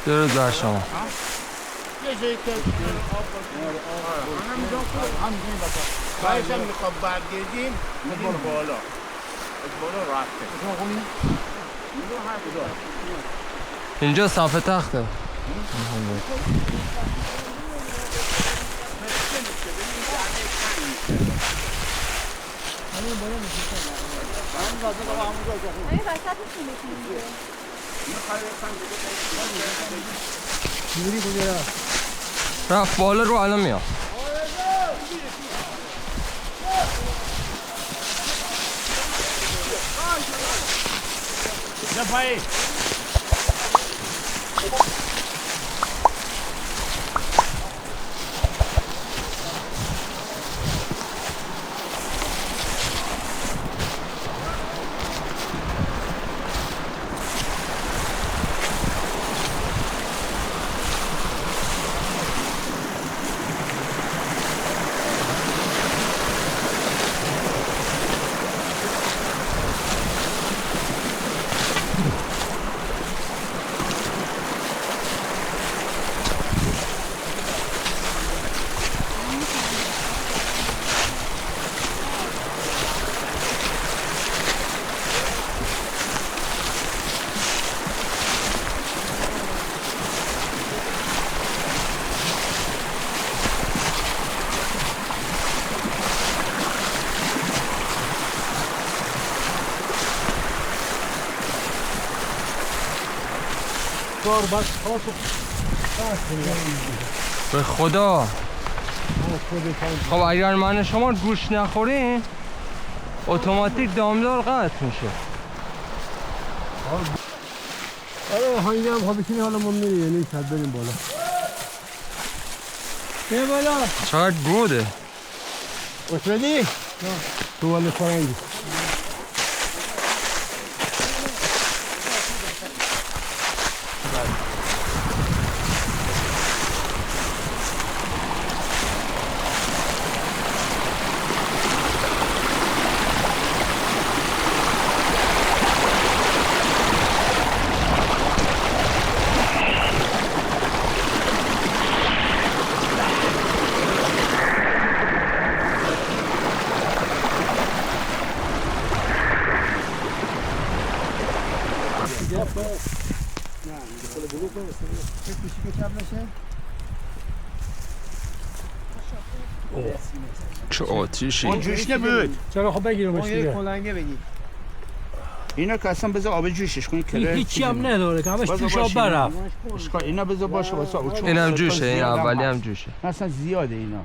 درود بر شما. یه جایی که همین بسا باید هم میخواب برگردیم میدیم بالا از بالا رفته اینجا صاف تخته. رفت بالا رو الان میاد. نفایی به خدا. خب اگر من شما گوش نخورین اتوماتیک دامدار قطع میشه. آره هایی هم خواه بکنی حالا ما میری یعنی کد بریم بالا. بیا بالا. چقدر گوده. خوش بدی؟ نه تو بالا فرنگی. چه آتیشی. اون جوش نبود چرا خب بگیرمش دیگه. کلنگه بگی. اینا که اصلا بذار آب جوشش کنی که هیچی هم نداره که همش توش آب برفت. اشکال اینا بذار باشه واسه او چون اینم جوشه. این اولی هم جوشه. اصلا زیاده اینا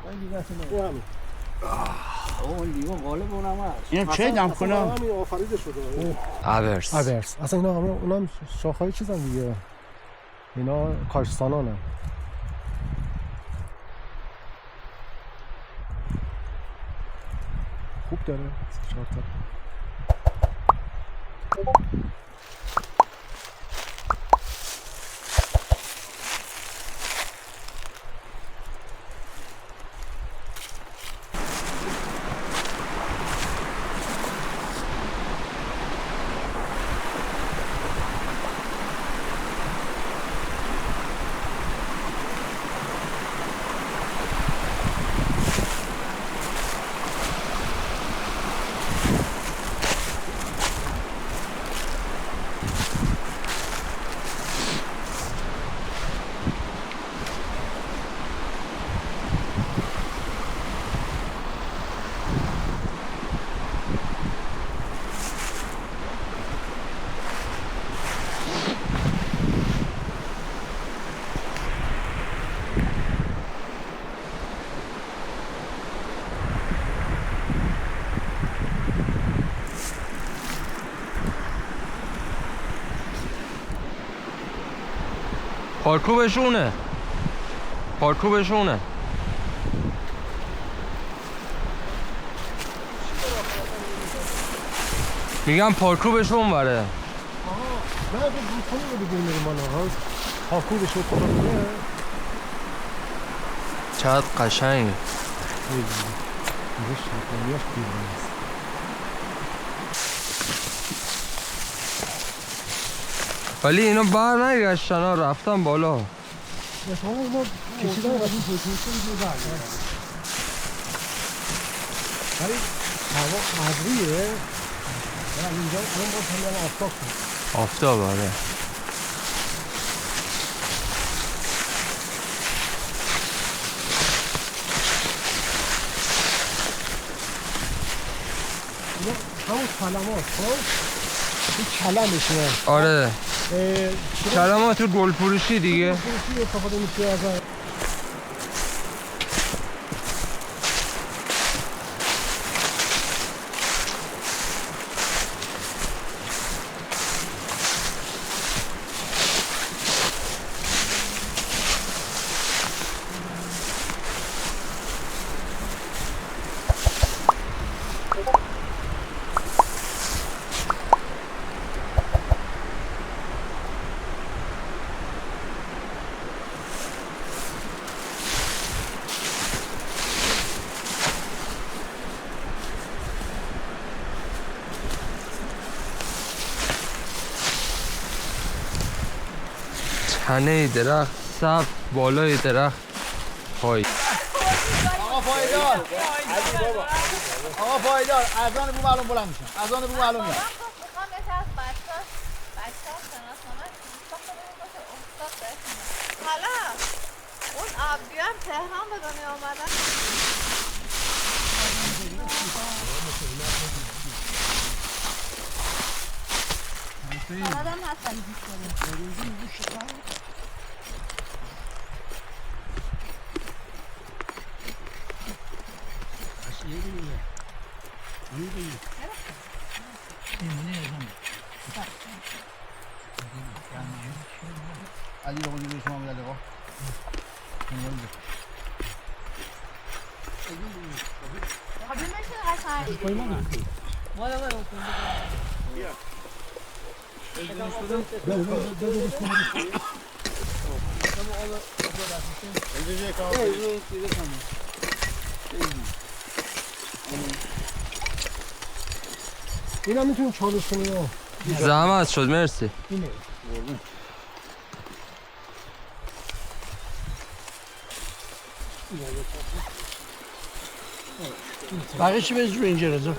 اون لیوان غالب اونم هست. اینا چه دم کنم همین آفریده شده. اورس. اصلا اینا همه اونم شاخهای چیزن دیگه. اینا کاشتانانه. خوب داره. چهار تا. پارکوبشونه. پارکوبشونه. میگم پارکوبشون بره. نه تو بوتونی رو بگیم میریم بالا. پارکوبش رو کنم. چقدر قشنگه. ولی اینا بر نگشتن ها، رفتن بالا. احتمالا اینا کشیدن و این پوشیشن دیگه برگردن. ولی هوا ابریه و اینجا الان باز همین آفتاب شد. آفتاب آره. اینا همون کلمات خب این کلمشه. آره کلمات گل فروشی دیگه. فروشی استفاده میشه از تنه درخت سبز بالای درخت پای. آقا پایدار آقا پایدار اذان بو معلوم بلند میشن اذان بو معلوم میاد میخوام یکی از بچه‌ها شناسنامه استاد بهتونه. حالا اون آبجو هم تهران به دنیا آمدن. آدم هستن علی رو بگیر شما میاد آقا اینا میتونیم چالش کنیم. زحمت شد مرسی. اینه بقیه چی به جور اینجا رزا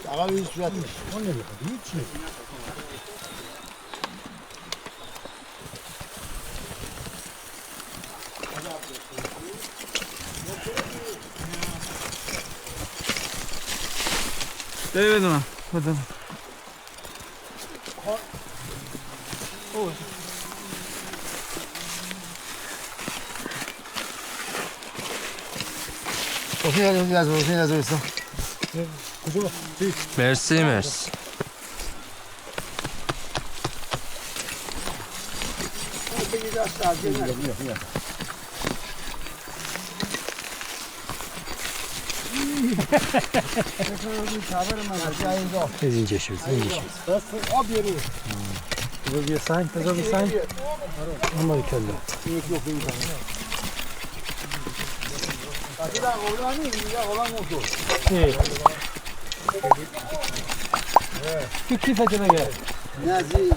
آقا این صورت میشه اون نمیخواد هیچ نیست. بدونم حسین از ویسا کجا؟ مرسی مرسی. اینجا شد دست آب بیارو بذار سنگ بذار سنگ اما کلا تو کیفت مگه؟ نزی